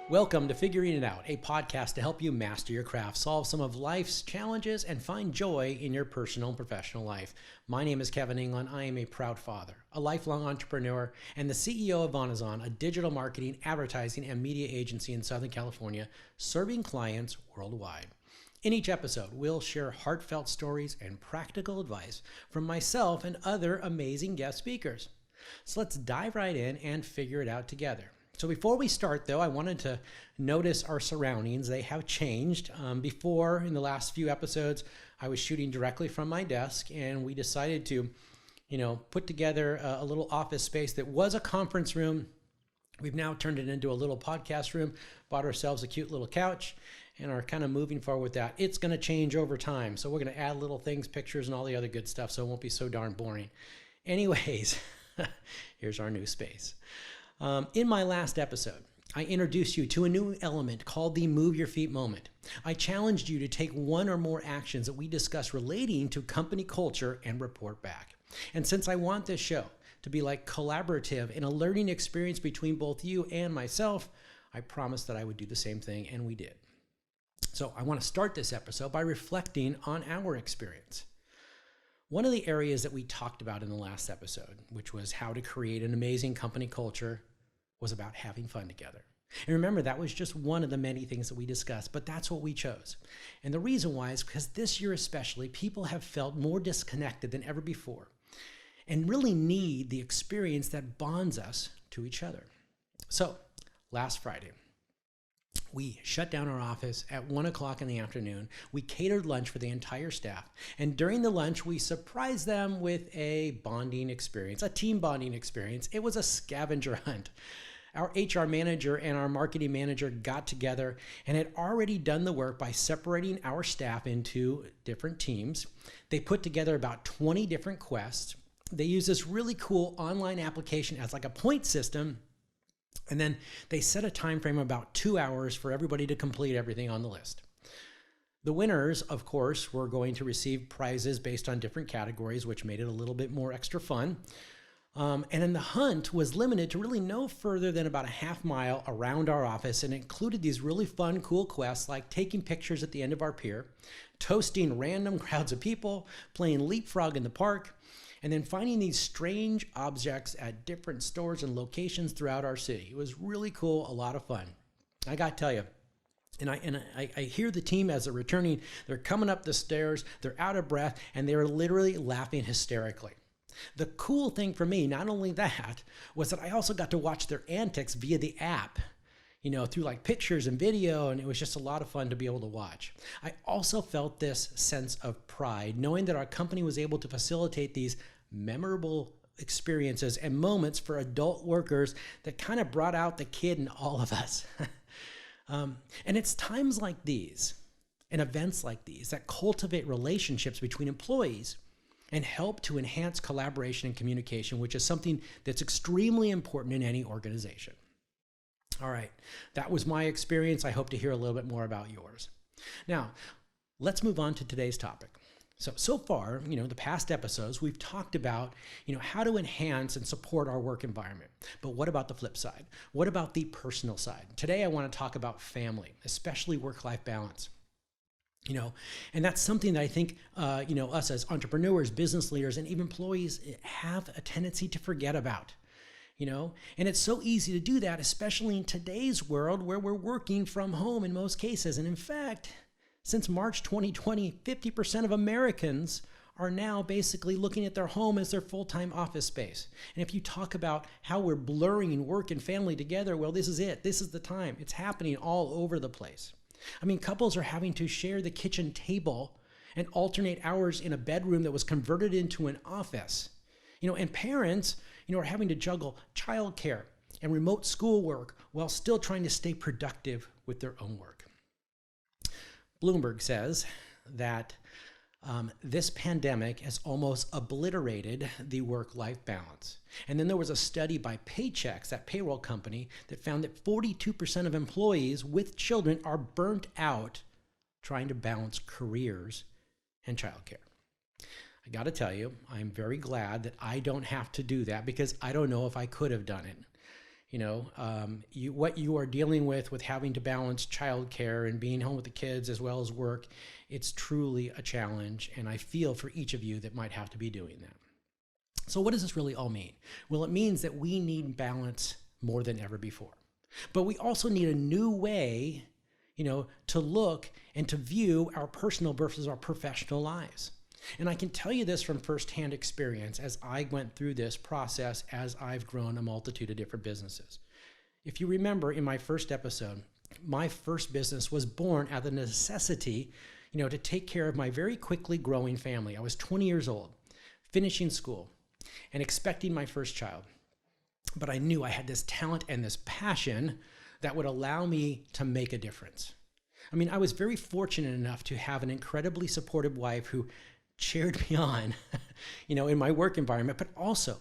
Welcome to Figuring It Out, a podcast to help you master your craft, solve some of life's challenges, and find joy in your personal and professional life. My name is Kevin England. I am a proud father, a lifelong entrepreneur, and the CEO of Amazon, a digital marketing, advertising, and media agency in Southern California, serving clients worldwide. In each episode, we'll share heartfelt stories and practical advice from myself and other amazing guest speakers. So let's dive right in and figure it out together. So before we start, though, I wanted to notice our surroundings. They have changed. Before, in the last few episodes, I was shooting directly from my desk, and we decided to, put together a little office space that was a conference room. We've now turned it into a little podcast room, bought ourselves a cute little couch, and are kind of moving forward with that. It's going to change over time, so we're going to add little things, pictures, and all the other good stuff, so it won't be so darn boring. Anyways, here's our new space. In my last episode, I introduced you to a new element called the Move Your Feet moment. I challenged you to take one or more actions that we discussed relating to company culture and report back. And since I want this show to be like collaborative and a learning experience between both you and myself, I promised that I would do the same thing, and we did. So I want to start this episode by reflecting on our experience. One of the areas that we talked about in the last episode, which was how to create an amazing company culture, was about having fun together. And remember, that was just one of the many things that we discussed, but that's what we chose. And the reason why is because this year especially, people have felt more disconnected than ever before and really need the experience that bonds us to each other. So last Friday, we shut down our office at 1 o'clock in the afternoon. We catered lunch for the entire staff. And during the lunch, we surprised them with a bonding experience, a team bonding experience. It was a scavenger hunt. Our HR manager and our marketing manager got together and had already done the work by separating our staff into different teams. They put together about 20 different quests. They used this really cool online application as like a point system. And then they set a time frame of about 2 hours for everybody to complete everything on the list. The winners, of course, were going to receive prizes based on different categories, which made it a little bit more extra fun. And then the hunt was limited to really no further than about a half mile around our office, and included these really fun, cool quests like taking pictures at the end of our pier, toasting random crowds of people, playing leapfrog in the park, and then finding these strange objects at different stores and locations throughout our city. It was really cool, a lot of fun. I got to tell you, and I hear the team as they're returning, they're coming up the stairs, they're out of breath, and they're literally laughing hysterically. The cool thing for me, not only that, was that I also got to watch their antics via the app, through like pictures and video, and it was just a lot of fun to be able to watch. I also felt this sense of pride, knowing that our company was able to facilitate these memorable experiences and moments for adult workers that kind of brought out the kid in all of us. And it's times like these and events like these that cultivate relationships between employees and help to enhance collaboration and communication, which is something that's extremely important in any organization. All right, that was my experience. I hope to hear a little bit more about yours. Now, let's move on to today's topic. So far, the past episodes, we've talked about, how to enhance and support our work environment. But what about the flip side? What about the personal side? Today, I want to talk about family, especially work-life balance. And that's something that I think, us as entrepreneurs, business leaders, and even employees have a tendency to forget about. And it's so easy to do that, especially in today's world where we're working from home in most cases. And in fact, since March 2020, 50% of Americans are now basically looking at their home as their full-time office space. And if you talk about how we're blurring work and family together, well, this is it. This is the time. It's happening all over the place. I mean, couples are having to share the kitchen table and alternate hours in a bedroom that was converted into an office. And parents, are having to juggle childcare and remote schoolwork while still trying to stay productive with their own work. Bloomberg says that this pandemic has almost obliterated the work-life balance. And then there was a study by Paychex, that payroll company, that found that 42% of employees with children are burnt out trying to balance careers and childcare. I got to tell you, I'm very glad that I don't have to do that, because I don't know if I could have done it. what you are dealing with having to balance childcare and being home with the kids as well as work, it's truly a challenge. And I feel for each of you that might have to be doing that. So what does this really all mean? Well, it means that we need balance more than ever before. But we also need a new way, to look and to view our personal versus our professional lives. And I can tell you this from firsthand experience as I went through this process as I've grown a multitude of different businesses. If you remember in my first episode, my first business was born out of the necessity, to take care of my very quickly growing family. I was 20 years old, finishing school, and expecting my first child. But I knew I had this talent and this passion that would allow me to make a difference. I was very fortunate enough to have an incredibly supportive wife who cheered me on, in my work environment, but also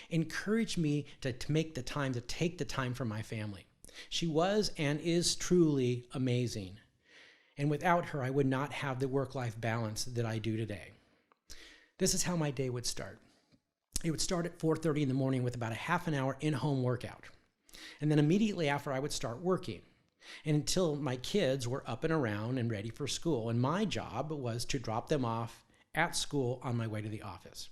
encouraged me to take the time for my family. She was and is truly amazing. And without her, I would not have the work-life balance that I do today. This is how my day would start. It would start at 4:30 in the morning with about a half an hour in-home workout. And then immediately after, I would start working. And until my kids were up and around and ready for school. And my job was to drop them off at school on my way to the office.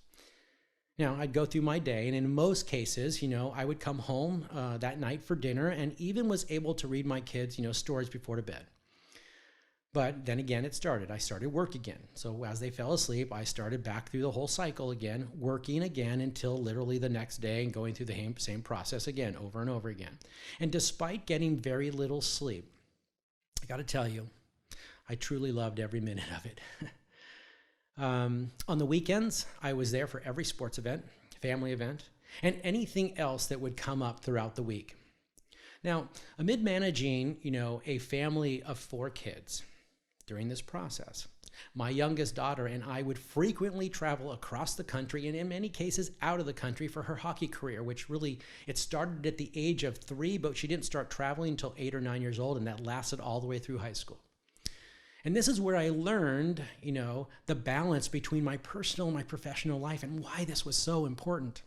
Now, I'd go through my day, and in most cases, I would come home that night for dinner and even was able to read my kids, stories before to bed. But then again, I started work again. So as they fell asleep, I started back through the whole cycle again, working again until literally the next day and going through the same process again, over and over again. And despite getting very little sleep, I got to tell you, I truly loved every minute of it. On the weekends, I was there for every sports event, family event, and anything else that would come up throughout the week. Now, amid managing, a family of 4 kids, during this process, my youngest daughter and I would frequently travel across the country and in many cases out of the country for her hockey career, which really, it started at the age of 3, but she didn't start traveling until 8 or 9 years old, and that lasted all the way through high school. And this is where I learned, the balance between my personal and my professional life and why this was so important.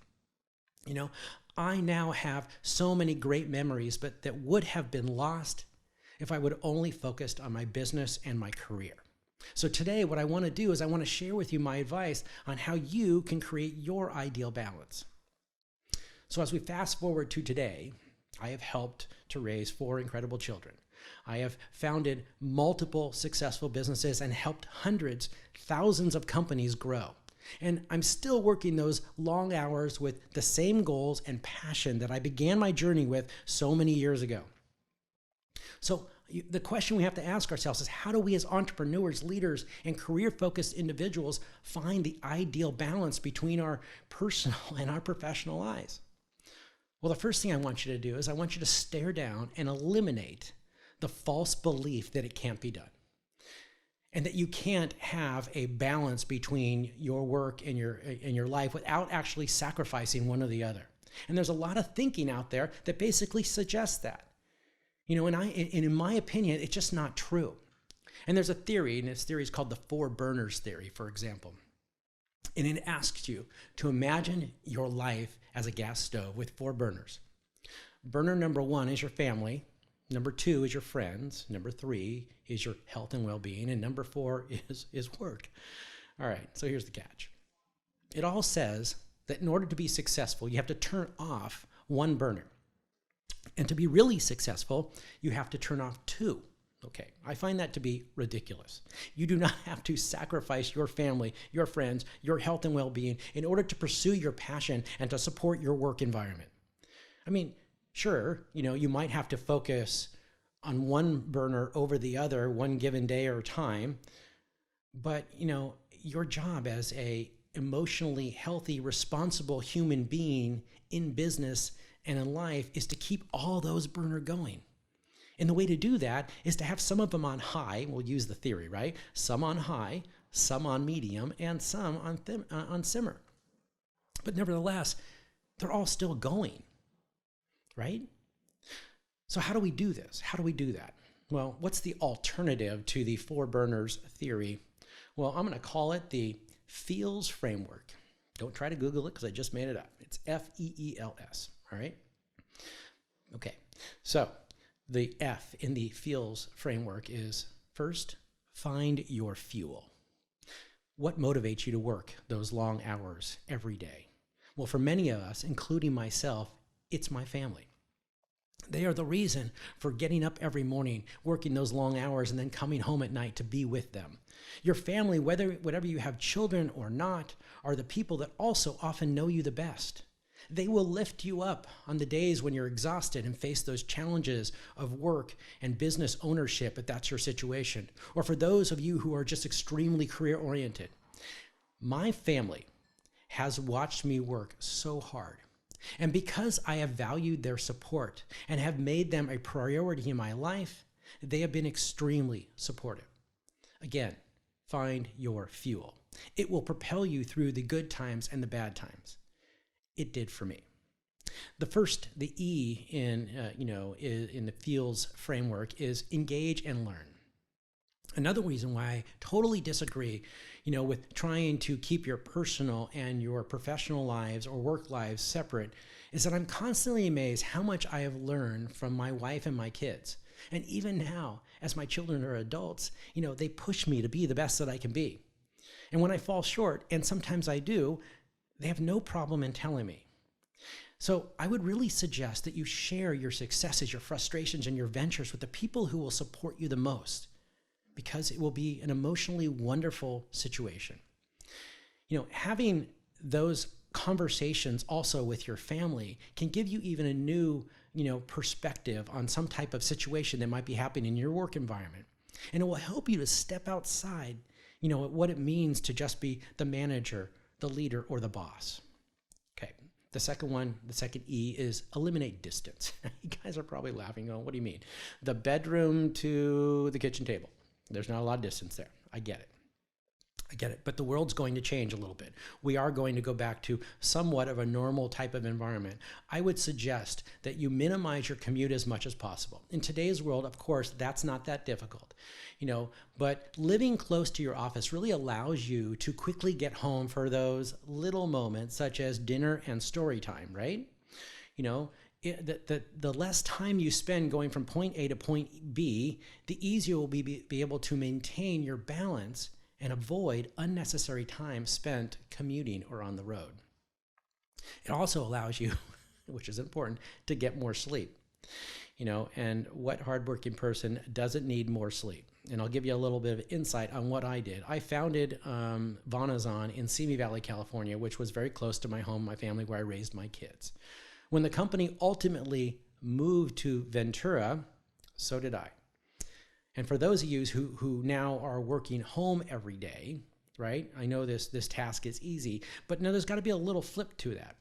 I now have so many great memories, but that would have been lost if I would only focused on my business and my career. So today, what I want to do is I want to share with you my advice on how you can create your ideal balance. So as we fast forward to today, I have helped to raise 4 incredible children. I have founded multiple successful businesses and helped hundreds, thousands of companies grow. And I'm still working those long hours with the same goals and passion that I began my journey with so many years ago. So the question we have to ask ourselves is, how do we as entrepreneurs, leaders, and career-focused individuals find the ideal balance between our personal and our professional lives? Well, the first thing I want you to do is I want you to stare down and eliminate the false belief that it can't be done, and that you can't have a balance between your work and your life without actually sacrificing one or the other. And there's a lot of thinking out there that basically suggests that. And in my opinion, it's just not true. And there's a theory, and this theory is called the 4 burners theory, for example. And it asks you to imagine your life as a gas stove with 4 burners. Burner number 1 is your family. Number 2 is your friends. Number 3 is your health and well-being. And number 4 is work. All right, so here's the catch. It all says that in order to be successful, you have to turn off 1 burner. And to be really successful, you have to turn off 2. Okay, I find that to be ridiculous. You do not have to sacrifice your family, your friends, your health and well-being in order to pursue your passion and to support your work environment. Sure, you might have to focus on 1 burner over the other one given day or time, but your job as a emotionally healthy, responsible human being in business and in life is to keep all those burners going. And the way to do that is to have some of them on high. We'll use the theory, right? Some on high, some on medium, and some on simmer. But nevertheless, they're all still going, right? So how do we do this? How do we do that? Well, what's the alternative to the 4 burners theory? Well, I'm going to call it the FEELS framework. Don't try to Google it because I just made it up. It's FEELS. All right. Okay, so the F in the feels framework is first, find your fuel. What motivates you to work those long hours every day? Well, for many of us, including myself, it's my family. They are the reason for getting up every morning, working those long hours, and then coming home at night to be with them. Your family, whether you have children or not, are the people that also often know you the best. They will lift you up on the days when you're exhausted and face those challenges of work and business ownership, if that's your situation, or for those of you who are just extremely career-oriented. My family has watched me work so hard. And because I have valued their support and have made them a priority in my life, they have been extremely supportive. Again, find your fuel. It will propel you through the good times and the bad times. It did for me. The E in the feels framework is engage and learn. Another reason why I totally disagree, with trying to keep your personal and your professional lives or work lives separate is that I'm constantly amazed how much I have learned from my wife and my kids. And even now, as my children are adults, they push me to be the best that I can be. And when I fall short, and sometimes I do, they have no problem in telling me. So I would really suggest that you share your successes, your frustrations, and your ventures with the people who will support you the most, because it will be an emotionally wonderful situation. Having those conversations also with your family can give you even a new, perspective on some type of situation that might be happening in your work environment. And it will help you to step outside, what it means to just be the manager, the leader, or the boss. Okay. The second E is eliminate distance. You guys are probably laughing, what do you mean? The bedroom to the kitchen table. There's not a lot of distance there. I get it. But the world's going to change a little bit. We are going to go back to somewhat of a normal type of environment. I would suggest that you minimize your commute as much as possible. In today's world, of course, that's not that difficult, but living close to your office really allows you to quickly get home for those little moments, such as dinner and story time, right? The less time you spend going from point A to point B, the easier it will be able to maintain your balance and avoid unnecessary time spent commuting or on the road. It also allows you, which is important, to get more sleep. And what hardworking person doesn't need more sleep? And I'll give you a little bit of insight on what I did. I founded Vonazon in Simi Valley, California, which was very close to my home, my family, where I raised my kids. When the company ultimately moved to Ventura, so did I. And for those of you who now are working home every day, right? I know this task is easy, but now there's got to be a little flip to that.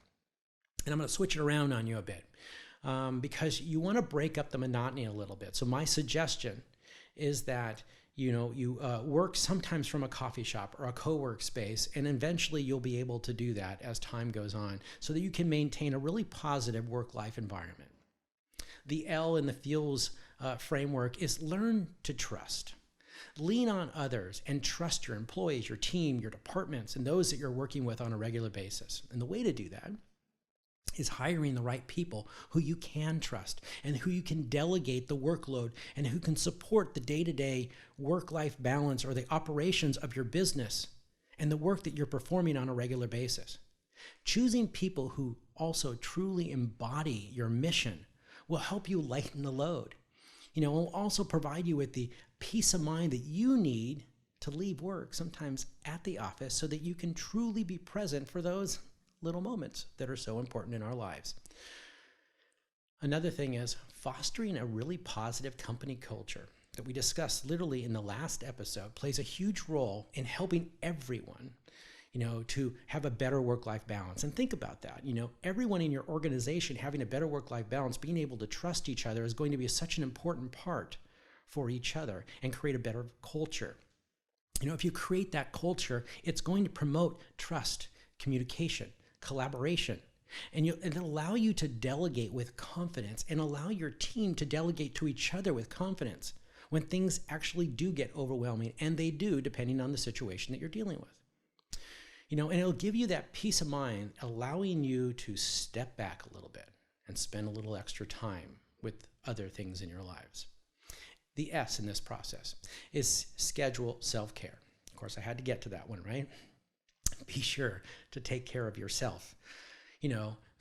And I'm going to switch it around on you a bit because you want to break up the monotony a little bit. So my suggestion is that you work sometimes from a coffee shop or a co-work space, and eventually you'll be able to do that as time goes on so that you can maintain a really positive work-life environment. The L in the feels framework is learn to trust. Lean on others and trust your employees, your team, your departments, and those that you're working with on a regular basis. And the way to do that is hiring the right people who you can trust and who you can delegate the workload and who can support the day-to-day work-life balance or the operations of your business and the work that you're performing on a regular basis. Choosing people who also truly embody your mission will help you lighten the load. It will also provide you with the peace of mind that you need to leave work sometimes at the office so that you can truly be present for those little moments that are so important in our lives. Another thing is fostering a really positive company culture that we discussed literally in the last episode plays a huge role in helping everyone, to have a better work-life balance. And think about that, everyone in your organization having a better work-life balance, being able to trust each other is going to be such an important part for each other and create a better culture. If you create that culture, it's going to promote trust, communication, collaboration, and it'll allow you to delegate with confidence and allow your team to delegate to each other with confidence when things actually do get overwhelming, and they do depending on the situation that you're dealing with. And it'll give you that peace of mind, allowing you to step back a little bit and spend a little extra time with other things in your lives. The S in this process is schedule self-care. Of course, I had to get to that one, right? Be sure to take care of yourself.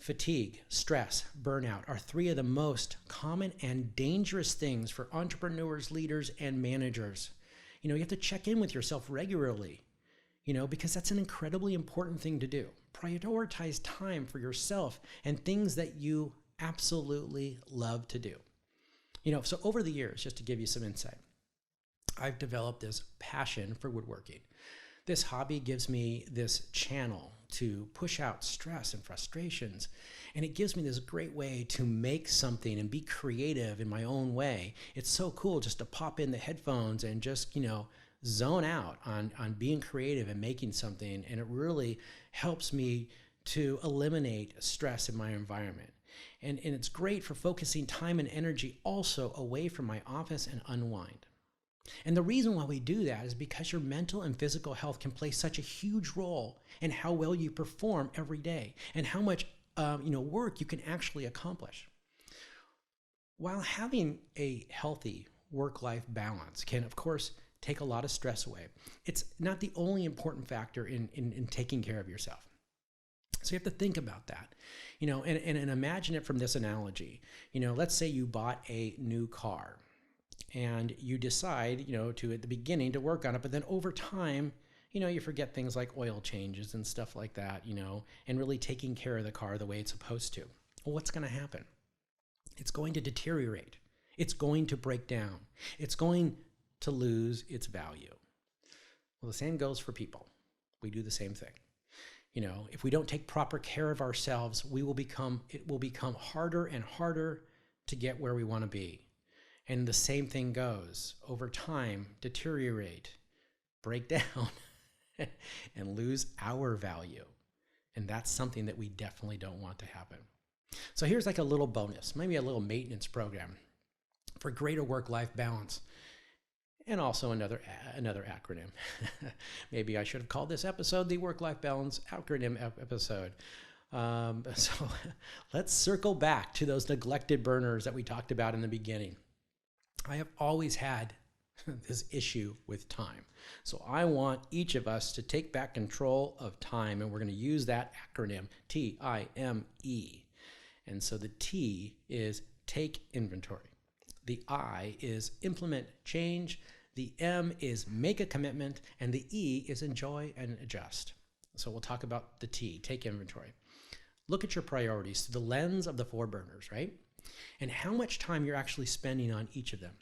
Fatigue, stress, burnout are three of the most common and dangerous things for entrepreneurs, leaders, and managers. You have to check in with yourself regularly, because that's an incredibly important thing to do. Prioritize time for yourself and things that you absolutely love to do. So over the years, just to give you some insight, I've developed this passion for woodworking. This hobby gives me this channel to push out stress and frustrations, and it gives me this great way to make something and be creative in my own way. It's so cool just to pop in the headphones and just, zone out on being creative and making something, and it really helps me to eliminate stress in my environment. And it's great for focusing time and energy also away from my office and unwind. And the reason why we do that is because your mental and physical health can play such a huge role in how well you perform every day and how much work you can actually accomplish. While having a healthy work-life balance can, of course, take a lot of stress away, it's not the only important factor in taking care of yourself. So you have to think about that, and imagine it from this analogy. Let's say you bought a new car. And you decide, to at the beginning to work on it, but then over time, you forget things like oil changes and stuff like that, and really taking care of the car the way it's supposed to. Well, what's going to happen? It's going to deteriorate. It's going to break down. It's going to lose its value. Well, the same goes for people. We do the same thing. If we don't take proper care of ourselves, it will become harder and harder to get where we want to be. And the same thing goes over time, deteriorate, break down, and lose our value. And that's something that we definitely don't want to happen. So here's like a little bonus, maybe a little maintenance program for greater work-life balance. And also another acronym. Maybe I should have called this episode the Work-Life Balance Acronym episode. So let's circle back to those neglected burners that we talked about in the beginning. I have always had this issue with time. So I want each of us to take back control of time, and we're going to use that acronym, TIME. And so the T is take inventory. The I is implement change. The M is make a commitment. And the E is enjoy and adjust. So we'll talk about the T, take inventory. Look at your priorities through the lens of the 4 burners, right? And how much time you're actually spending on each of them.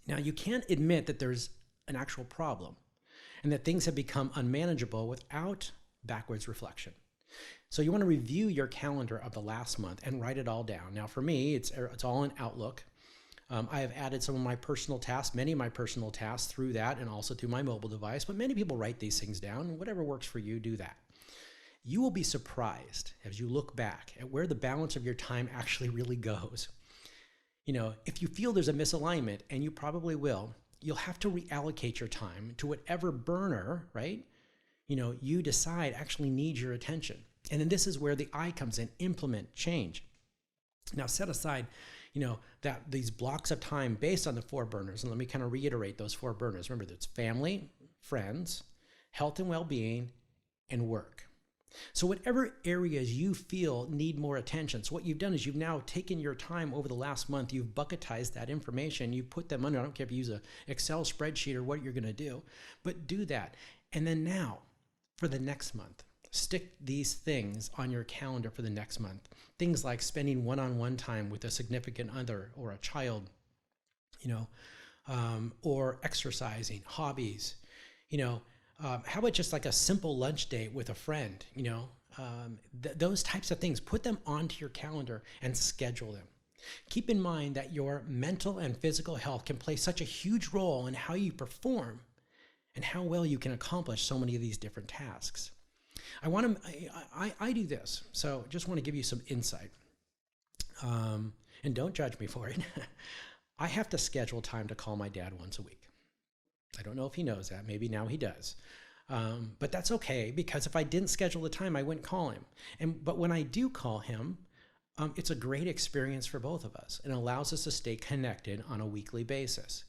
Now, you can't admit that there's an actual problem and that things have become unmanageable without backwards reflection. So you want to review your calendar of the last month and write it all down. Now, for me, it's all in Outlook. I have added some of my personal tasks, many of my personal tasks through that and also through my mobile device, but many people write these things down, and whatever works for you, do that. You will be surprised as you look back at where the balance of your time actually really goes. If you feel there's a misalignment, and you probably will, you'll have to reallocate your time to whatever burner, right? You decide actually needs your attention. And then this is where the I comes in, implement change. Now set aside, that these blocks of time based on the 4 burners. And let me kind of reiterate those 4 burners. Remember, that's family, friends, health and well-being, and work. So whatever areas you feel need more attention, so what you've done is you've now taken your time over the last month, you've bucketized that information, you put them under, I don't care if you use an Excel spreadsheet or what you're going to do, but do that. And then now, for the next month, stick these things on your calendar for the next month. Things like spending one-on-one time with a significant other or a child, or exercising, hobbies, how about just like a simple lunch date with a friend, those types of things, put them onto your calendar and schedule them. Keep in mind that your mental and physical health can play such a huge role in how you perform and how well you can accomplish so many of these different tasks. I do this, so just want to give you some insight, and don't judge me for it. I have to schedule time to call my dad once a week. I don't know if he knows that. Maybe now he does. But that's okay, because if I didn't schedule the time, I wouldn't call him. But when I do call him, it's a great experience for both of us and allows us to stay connected on a weekly basis.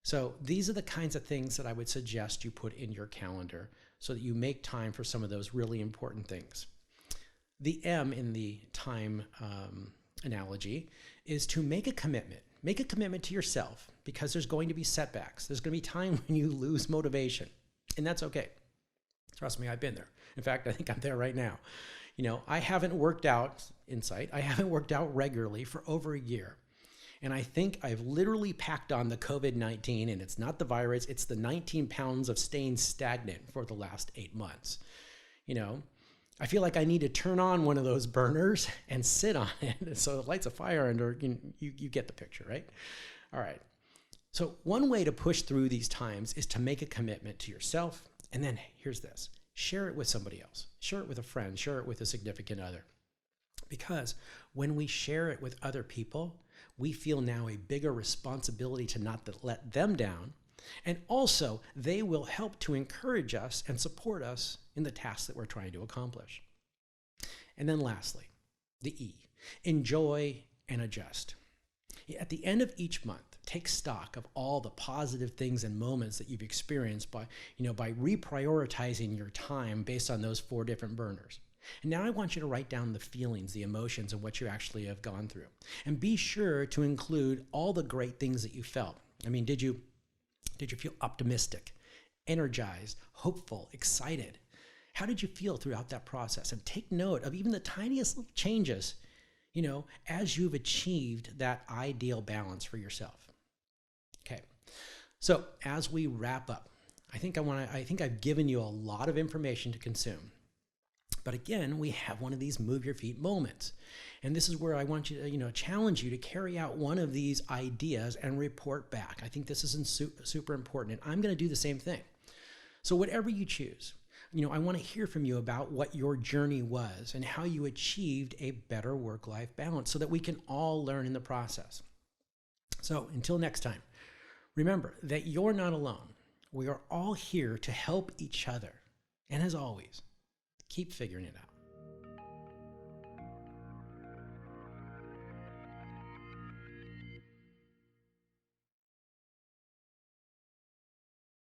So these are the kinds of things that I would suggest you put in your calendar so that you make time for some of those really important things. The M in the time analogy is to make a commitment. Make a commitment to yourself, because there's going to be setbacks. There's going to be time when you lose motivation, and that's okay. Trust me, I've been there. In fact, I think I'm there right now. I haven't worked out, insight, I haven't worked out regularly for over a year. And I think I've literally packed on the COVID-19, and it's not the virus, it's the 19 pounds of staying stagnant for the last 8 months. I feel like I need to turn on one of those burners and sit on it so it lights a fire under, you get the picture, right? All right. So one way to push through these times is to make a commitment to yourself. And then here's this, share it with somebody else. Share it with a friend, share it with a significant other. Because when we share it with other people, we feel now a bigger responsibility to not let them down. And also, they will help to encourage us and support us in the tasks that we're trying to accomplish. And then lastly, the E, enjoy and adjust. At the end of each month, take stock of all the positive things and moments that you've experienced by reprioritizing your time based on those 4 different burners. And now I want you to write down the feelings, the emotions, and what you actually have gone through. And be sure to include all the great things that you felt. Did you feel optimistic, energized, hopeful, excited? How did you feel throughout that process? And take note of even the tiniest little changes, as you've achieved that ideal balance for yourself. Okay, so as we wrap up, I think I've given you a lot of information to consume. But again, we have one of these move your feet moments. And this is where I want you to, challenge you to carry out one of these ideas and report back. I think this is super important, and I'm going to do the same thing. So whatever you choose, I want to hear from you about what your journey was and how you achieved a better work-life balance so that we can all learn in the process. So until next time, remember that you're not alone. We are all here to help each other. And as always, keep figuring it out.